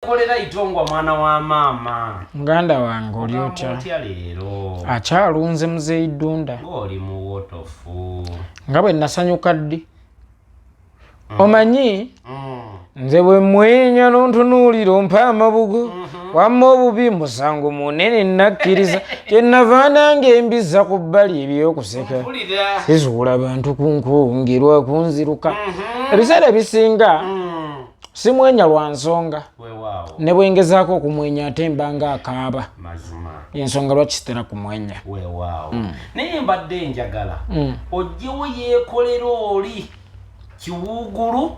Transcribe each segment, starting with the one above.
kolera itongwa mwana wa mama. Nganda wange oli otya? Akyalunze muzeeyi Ddunda. Oli mu wotofu. Nga bwe nasanyuka ddi. Omanyi? Nze bwe mwenya n'ontunuulira ompa amabugo. Wamma obubi musango munene nakkiriza. Kyenava nange embiza ku bbali eby'okuseka. Sizuula bantu kunkungerwa kunziruka. Ebiseera ebisinga simwenya lwa nsonga. Ne bwe ngezaako okumwenya ate mba nga akaaba. Ensonga lwaki sitera kumwenya. Naye mbadde njagala ojjewo yeekolera oli kiwuugulu,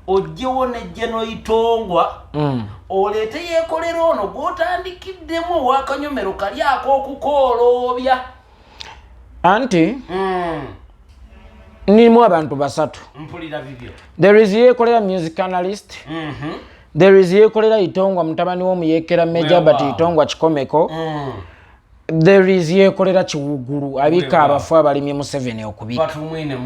ojjewo nejje n'oyitongwa, oleete yeekolera ono gw'otandikiddemu ow'akanyomero kali ak'okukooloobya. Anti nimu abantu basatu. Mpulira bibyo. There is yeekolera music analyst. There is yeekolera itongwa mutabani w'omuyeekera Major but itongwa kikomeko. There is yeekolera kiwuugulu abika abafu abalimye mu 7 okubika.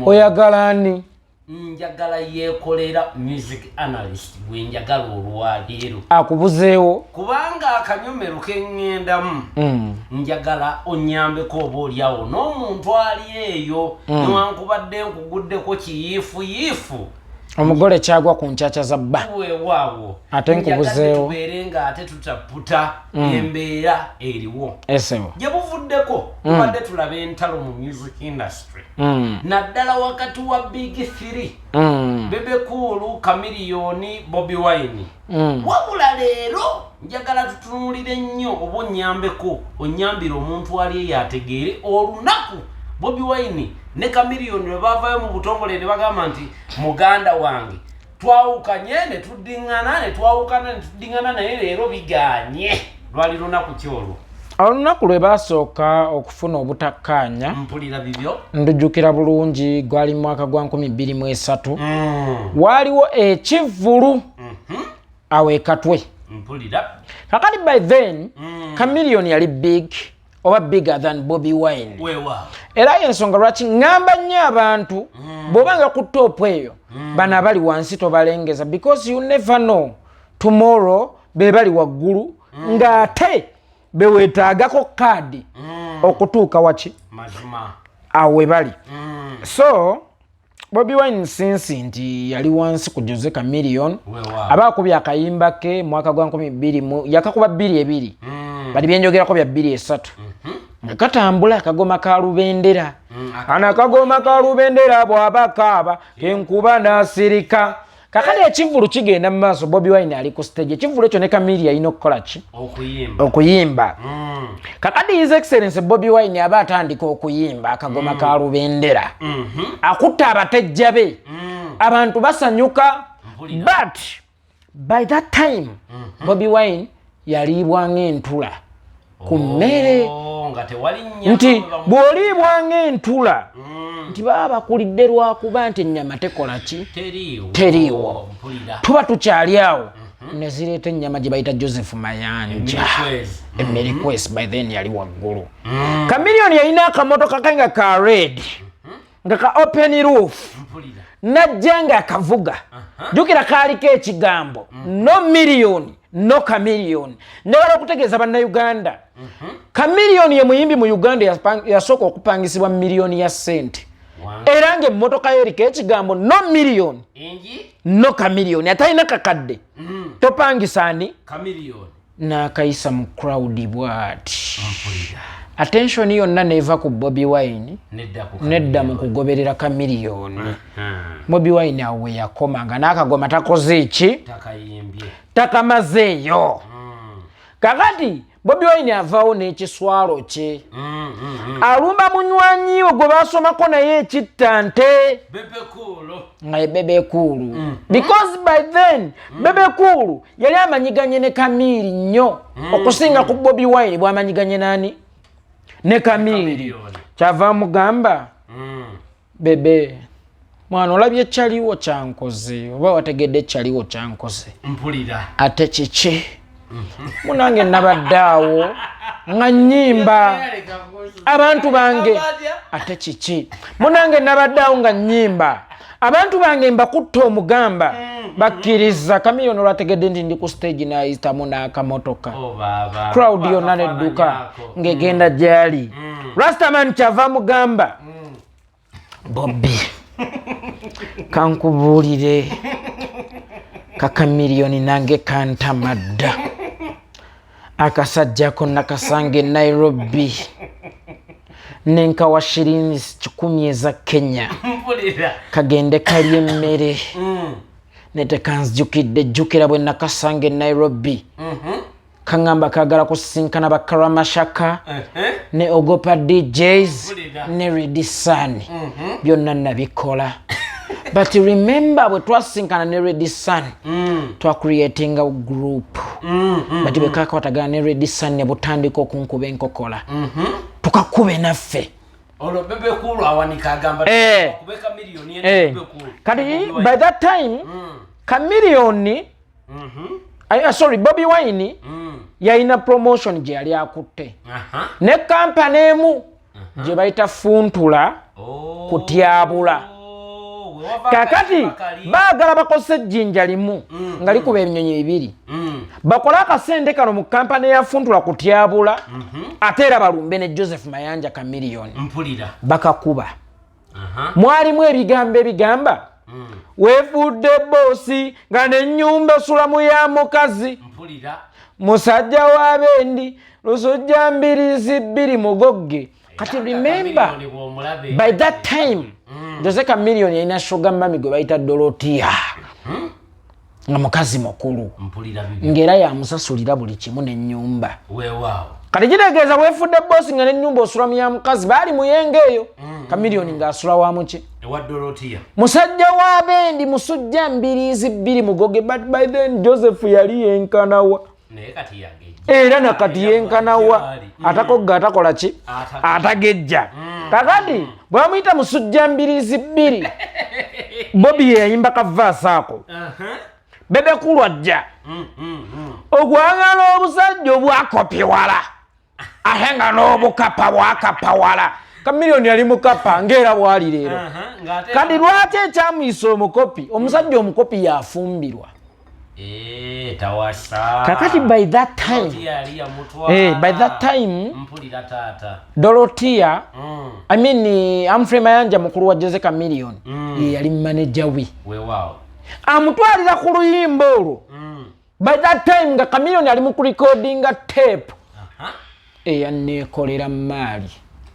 Oyagala ani? Njagala yeekolera music analyst gwe njagala olwaleero. Akubuzeewo. Kubanga akanyomero keŋŋendamu njagala onyambeko oba olyawo n'omuntu ali eyo newankubadde nkuguddeko kiyiifuyiifu. Omugole kyagwa ku nkyakya za bba. Weewaawo. Ate nkubuzeewo. Tubeere nga ate tutaputa embeera eriwo. Esebo. Gye buvuddeko tubadde tulaba entalo mu music industry. Naddala wakati wa Big 3. Bebe Cool, Chameleon, Bobi Wine. Wabula leero njagala tutunuulire nnyo oba onyambeko onyambira omuntu ali yategeere olunaku Bobi Wine ne Chameleon lwe baavayo mu butongole ne bagamba nti muganda wange twawukanye ne tuddingana naye leero biganye. Lwali lunaku ki olwo? Olunaku lwe basooka okufuna obutakkaanya. Mpulira bibyo. Ndujjukira bulungi gwali mu mwaka gwa 2023. Waaliwo ekivvulu awo ekatwe. Mpulira. Kakati by then Chameleon yali big oba bigger than Bobi Wine. Era y'ensonga lwaki ngamba nnyo abantu bw'obanga ku top eyo bano abali wansi tobalengeza because you never know tomorrow be bali waggulu ng'ate beweetaagako kaadi okutuuka waki awo we bali. So Bobi Wine sinsi nti yali wansi ku Jose Chameleon abaakubye akayimba ke mwaka gwa 2020 yakakuba 2 bali byenjogerako bya 2 nga katambula akagoma ka lubendera akagoma ka lubendera bw'abakaaba kenkuba n'asirika. Kakati ekivvulu kigenda mu maaso. Bobi Wine ali ku stage. Ekivvulu ekyo ne Chameleon alina okukola ki? Okuyimba. Kakati His Excellency Bobi Wine aba atandika okuyimba akagoma ka lubendera. Akutta abatejja be. Abantu basanyuka. But by that time Bobi Wine yaliibwa ng'entula ku mmere. Nti bw'oliibwa ng'entula nti baba bakulidde lwakuba nti ennyama tekola ki? Teriiwo. Tuba tukyali awo ne zireeta ennyama gye bayita Joseph Mayanja. Emmere Quest by then yali waggulu. Chameleon yalina akamotoka ke nga ka red nga ka open roof najja nga akavuga. Jjukira kaaliko ekigambo no million no Chameleon. Ne wala okutegeeza bannayuganda Chameleon ye muyimbi mu Uganda yasooka okupangisibwa miliyoni ya sente. Era ng'emmotoka ye eriko ekigambo no million no Chameleon. Atalina kakadde topangisa ani n'akayisa mu crowd bw'ati. Attention yonna neeva ku Bobi Wine nedda mu kugoberera Chameleon. Bobi Wine awo we yakomanga n'akagoma takoze eki? Takamazeeyo. Kakati Bobi Wine avaawo n'ekiswalo kye. Alumba munywanyi we gwe baasomako naye ekittante. Bebe Cool. Because by then Bebe Cool yali amanyiganye ne Chameleon nnyo okusinga ku Bobi Wine bw'amanyiganye nani? Ne Chameleon. Kyava mugamba Bebe mwana olabye ekyaliwo kyankoze oba wategedde ekyaliwo kyankoze. Mpulira. Ate kiki? Munange nabadde awo nga nnyimba abantu bange. Ate kiki? Munange nabadde awo nga nnyimba abantu bange mbakutta omugamba bakkiriza Chameleon olwategedde nti ndi ku stage nayitamu n'akamotoka crowd yonna nedduka ng'egenda gyali Rastaman kyava mugamba Bobi kankubuulire ka Chameleon nange kantamadda akasajjako nakasange Nairobi nenkawa shirini 10 eza Kenya kagende kalye emmere netekanzijukidde jjukira bwe nakasange Nairobi kangamba kagala kusinkana bakaramashaka ne ogopa DJs ne Redison byonna nabikola but remember bwe twasinkana ne Redison twa creating a group but bekaka watagana ne Redison ne butandika okunkuba enkokola tukakube naffe olo bebe kulu awanika agamba kube Chameleon yene bebe kulu kati by that time Chameleon sorry Bobi Wine yaina promotion je yali akutte ne company emu je bayita funtula kutyabula kakati baagala bakose jinja limu nga likuba ebinyonyi bibiri bakola akasente kano mu company ya funtula kutyabula ate era balumbe ne Joseph Mayanja Chameleon mpulira bakakuba mwalimu ebigambo ebigamba wefudde bossi nga n'ennyumba osulamu ya mukazi mpulira musajja wa bendi lusujja mbirizi bbiri mugogge kati remember by that time Jose Chameleon yalina sugar mami gwe bayita Dorotia nga mukazi mukulu ng'era yamusasulira buli kimu n'ennyumba kati kitegeeza weefudde bossi nga n'ennyumba osulamu ya mukazi baali muyenge eyo Chameleon ng'asula wa muki musajja wa bendi musujja mbirizi bbiri mugoge but by then Joseph yali yenkanawa era nakati yenkanawa atakogga atakola ki atagejja kakati bwamuyita musujja mbirizi bbiri Bobi yayimba kavaasa ako bebe kulu ajja ogwagala obusajja obwakopyewala ate nga n'obukapa bwakapawala Chameleon yali mukapa ng'era bwali leero kandi lwaki ekyamuyisa omukopi omusajja omukopi yafumbirwa kakati by that time Dorotia I mean Humphrey Mayanja mukulu wa Jose Chameleon ye yali manager we amutwalira ku luyimba olwo by that time nga Chameleon yali mu recordinga tape eyaneekolera maali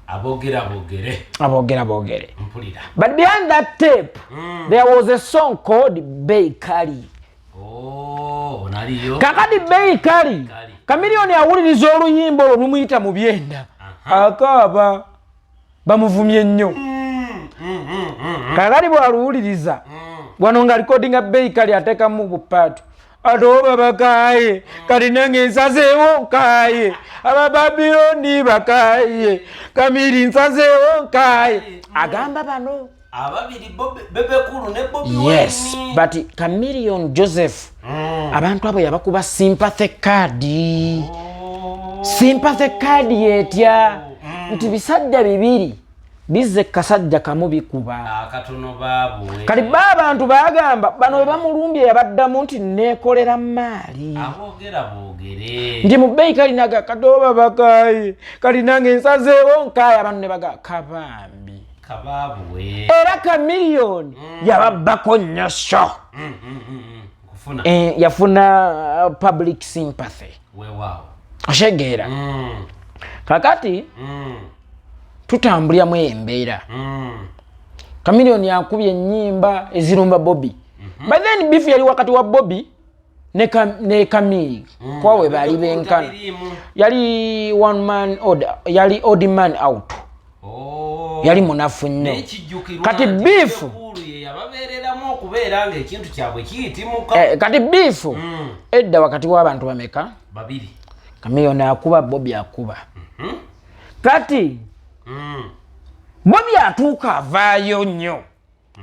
abogera mpulira but behind that tape there was a song called Beikali naliyo kakati Beikali Chameleon awuliriza oluyimba olwo lumuyita mu byenda akaaba bamuvumye nnyo kakati bwaluwuliriza wano nga recordinga Beikali ateekamu bupaatu atoba bakaye kati nange nsazeewo nkaye Abababiloni bakaye Chameleon nsazeewo nkaye agamba bano ababiri bebe kulu ne Bobi Wine yes but Chameleon Joseph abantu abo yabakuba sympathy card yetya nti bisajja bibiri bize kasajja kamu bikuba akatono babwe kali abantu bagamba bano we bamulumbye yabaddamu nti neekolera maali abogera bogere ndi mu Beikali naga katoba bakaye kali nange nsazeewo nkaye abantu ne baga kabambi kababwe era Chameleon yababbako nnyo yafuna public sympathy oshegeera kakati tutambulyamu embeera Chameleon yakubye ennyimba ezirumba Bobi but then beef yali wakati wa Bobi ne Chameleon kwawe bali benkana yali one man yali odd man out yali munafu nnyo kati beef yababereramu okubeera nga ekintu kyabwe kiyitimuka kati beef edda wakati w'abantu bameka babiri Chameleon akuba Bobi akuba kati Bobi atuuka avaayo nnyo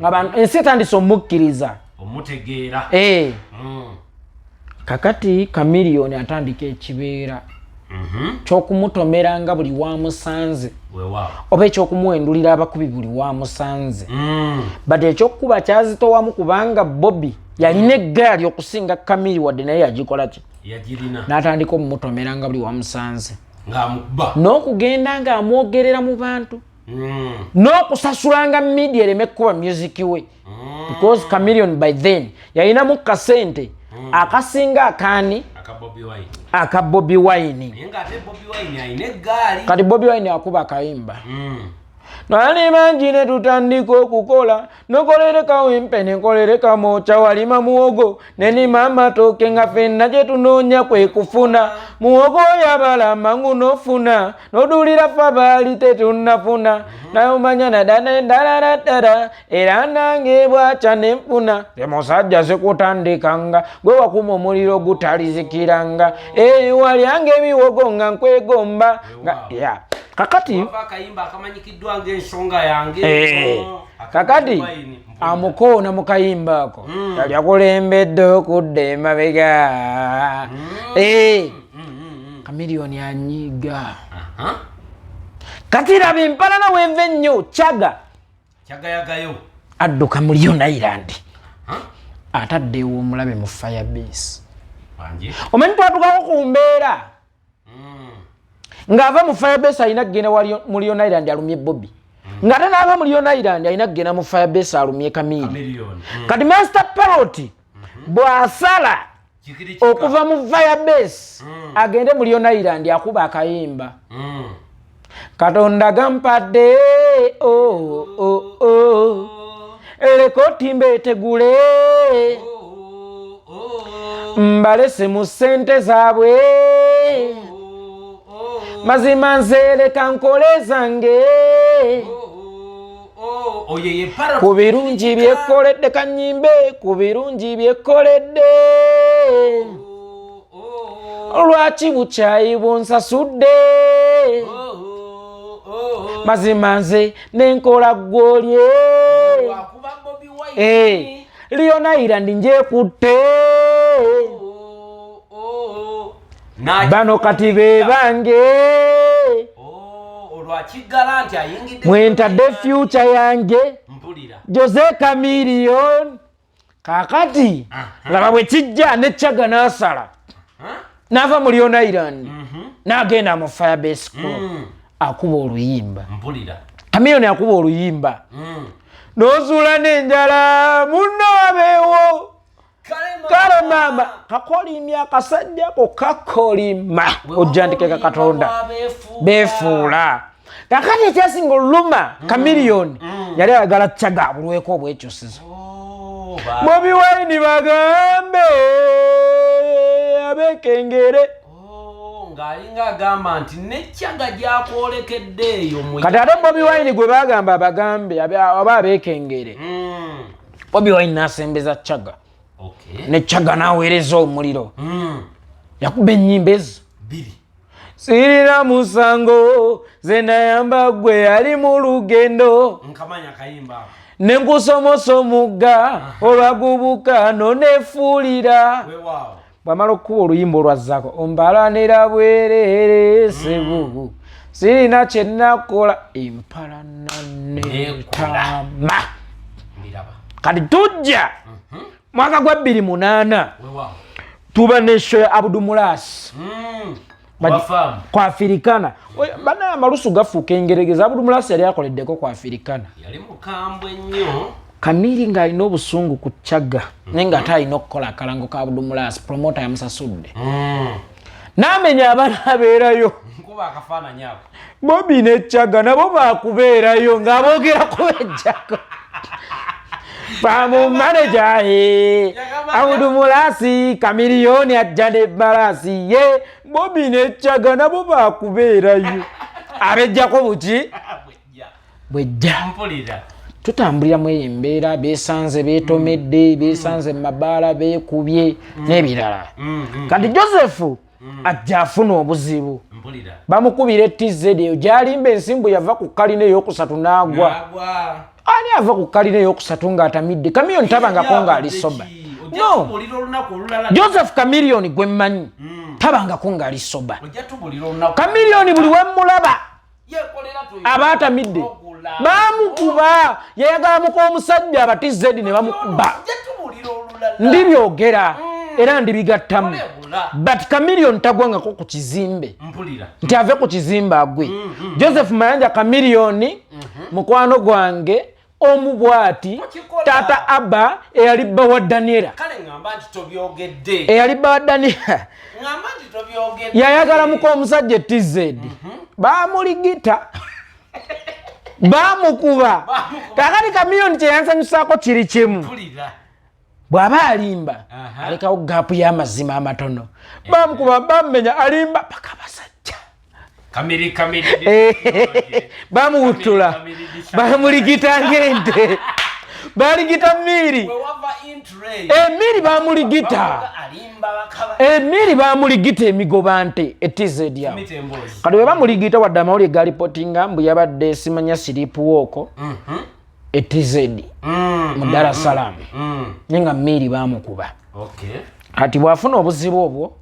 ng'abantu ensi etandise omukkiriza omutegeera kakati Chameleon atandika ekibeera ky'okumutomera nga buli wamusanze oba eky'okumuwendulira abakubi buli wamusanze but eky'okukuba kyazitowamu kubanga Bobi yalina eggaali okusinga Kamiri wadde naye yagikola ki n'atandika omumutomera nga buli wamusanze n'okugenda ng'amwogerera mu bantu n'okusasulanga media ereme kuba music we because Chameleon by then yalinamu kasente akasinga akaani aka Bobi Wine kati Bobi Wine akuba akayimba nani manjine tutandika okukola nokolereka wimpe nekolereka mocha walima muwogo neni mama toke nga fenna gye tunoonya kwe kufuna muwogo yabalama ngunofuna nodulira fabali tetunafuna nayomanya nadanaendaladada era nange bwaca nenfuna emusajja sekutandikanga gwe wakuma omuliro gutalizikiranga walyange ebiwogo nga nkwegomba kakati kakati amukoona mu kayimba ako yali akulembedde okudda emabega Chameleon anyiga kati laba empalana wenva ennyo Chaga yagayo adduka mu Lyon Island ataddewo omulabe mu firebase omanyi twatukako ku mbeera ng'ava mu firebase alina kugenda mu Lyon Island alumye Bobi ng'ate n'ava mu Lyon Island alina kugenda mu firebase alumye Chameleon kati Master Parrot bw'asala okuva mu firebase agende mu Lyon Island akuba akayimba Katonda gampadde lekoti mbeetegule mbalese mu ssente zaabwe mazima nzeereka nkole zange ku birungi byekkoledde kanyimbe ku birungi byekkoledde lwaki bukyayi bunsasudde mazima nze nenkola gwolye Lyon Island njekutte bano kati be bange mwentadde future yange Jose Chameleon kakati laba bwe kijja ne Chaga n'asala n'ava mu Lyon Island n'agenda mu firebase akuba oluyimba Chameleon akuba oluyimba n'ozuula n'enjala munno abeewo kale mama kakolimya akasajja ko kakolima ojjandikeka Katonda befuula kakati ekyasinga oluluma Chameleon yali ayagala Chaga abulweko obwekyusizo Bobi Wine bagambe abekengere ng'alinga agamba nti ne Chaga gyakwolekeddeeyo kati ate Bobi Wine gwe bagamba abagambe aba abekengere Bobi Wine n'asembeza Chaga ne Chaga n'aweereza omuliro yakuba ennyimba ezo sirina musango ze nayamba gwe ali mu lugendo ne nkusomosa omugga olwagubuka noneefuulira bwamala okukuba oluyimba olwazzaako ompalanira bwereere sebugu sirina kye nakola empalana nekama kati tujja mwaka gwa 2008 tuba ne show ya Abdumulasi kwa Afrikana bana amalusu gafuuka engeregeza Abdumulasi yali akoleddeko kwa Afrikana yali mukambwe nnyo Kamiri ng'alina obusungu ku Chaga naye ng'ate alina okukola akalango ka Abdumulasi promoter yamusasudde n'amenya abaana abeerayo nkuba akafaananyi ako Bobi ne Chaga nabo baakubeerayo ng'aboogerako bejjako bamu manager Abdumulasi Chameleon ajja ne balasi ye Bobi ne Chaga nabo baakubeerayo abejjako buki bwejja mpulira tutambulira mu embeera beesanze beetomedde beesanze mabaala beekubye n'ebirala kati Joseph ajja afuna obuzibu bamukubira TZ eyo gy'alimba ensimbu yava ku kalina ey'okusatu n'agwa ani ava ku kalina ey'okusatu ng'atamidde Chameleon tabangako ng'ali soba no Joseph Chameleon gwe mmanyi tabangako ngali soba. Chameleon buli wemulaba abatamidde bamukuba yayagala muko omusajja abatizedi ne bamukuba ndi byogera era ndibigattamu but Chameleon tagwangako ku kizimbe nti ave ku kizimbe agwe Joseph Mayanja Chameleon mukwano gwange omubwati tata Abba eyali bba wa Daniela kale ngamba nti tobyogedde eyali bba wa Daniela ngamba nti tobyogedde yayagala muko omusajja TZ bamuligita bamukuba kakati Chameleon kyeyansanyusaako kiri kimu bw'aba alimba alekawo gaapu y'amazima amatono bamukuba bamumenya alimba paka basajja bamuwutula bamuligita ng'ente baligita Miri Miri bamuligita emigoba nte etized yawo kati bwe bamuligita wadde amawulire galipotinga mbu yabadde simanya siripu wooko etized mu Dar es Salaam nga Miri bamukuba kati bw'afuna obuzibu obwo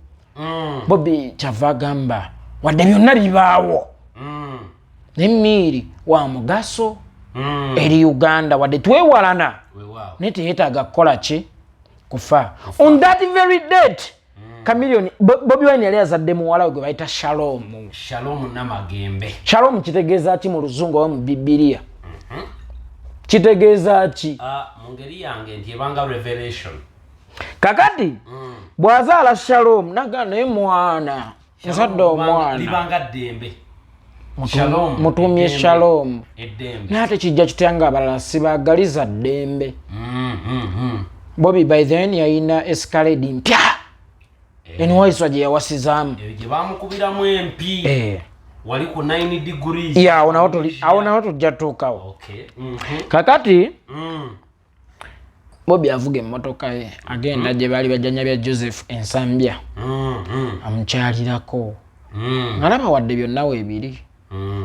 Bobi kyava agamba wadde byonna bibaawo ne Miri wa mugaso eri Uganda wadde twewalana naye teyeetaaga kukola ki kufa on that very date Chameleon Bobi Wine yali azadde muwala we gwe bayita Shalom Namagembe. Shalom kitegeeza ki mu Luzungu oba mu Bibiliya? Kitegeeza ki? Mu ngeri yange nti ebanga revelation. Kakati bw'azaala Shalom naga naye mwana yazadde omwana libanga ddembe. Mutumye Shalom n'ate kijja kitanga abalala sibaagaliza ddembe. Bobi by then yayina escalade mpya eniwaiswa gye yawasizaamu gye bamukubiramu empi wali ku 9 degrees awo nawo tujja tuukawo kakati Bobi avuga emmotoka ye agenda gye baali bajjanya bya Joseph ensambya amukyalirako ngalaba wadde byonna weebiri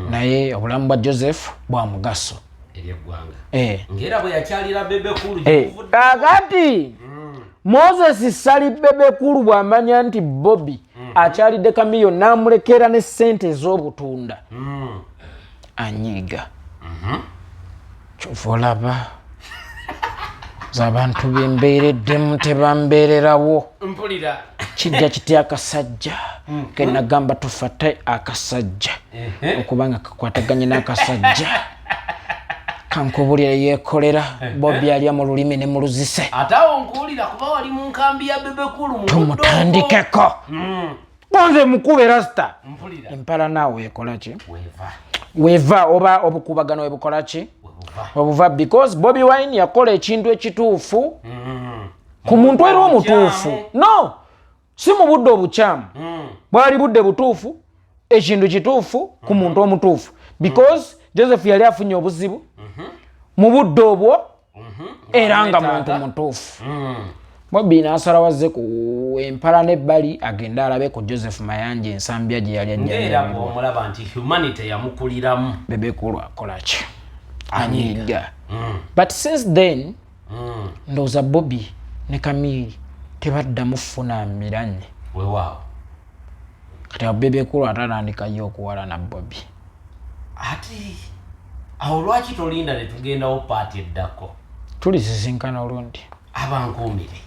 naye obulamu bwa Joseph bwa mugaso ngera bwe yakyalira bebekulu kakati Moses Sali bebekulu bw'amanya nti Bobi akyalidde Chameleon n'amulekera ne ssente ez'obutunda anyiga kyova olaba z'abantu bembeereddemu tebambeererawo mpulira kijja kitya akasajja ke nagamba tufatte akasajja okubanga kakwataganye n'akasajja kankubulira yeekolera Bobi alya mu lulimi ne mu luzise atawo nkuwulira kuba wali mu nkambi ya bebekulu mu tumutandikeko bonze mukube rasta empala naawe ekola ki weva oba obukubagano webukola ki obuva because Bobi Wine yakola ekintu ekituufu ku muntu era omutuufu no si mu budde obukyamu bwali budde butuufu ekintu kituufu ku muntu omutuufu because Joseph yali afunye obuzibu mu budde obwo era nga muntu mutuufu Bobi n'asalawo azze ku empala n'ebbali agenda alabe ku Joseph Mayanja ensambya gye yali ajja era omulaba nti humanity yamukuliramu bebekulu akola ki anyiga but since then ndowooza Bobi ne Chameleon tebaddamu funa miranye weewaawo kati bebekulu atatandikayo okuwalana Bobi ati awo lwaki tolinda ne tugendawo paati eddako tulisisinkana olundi abankuumire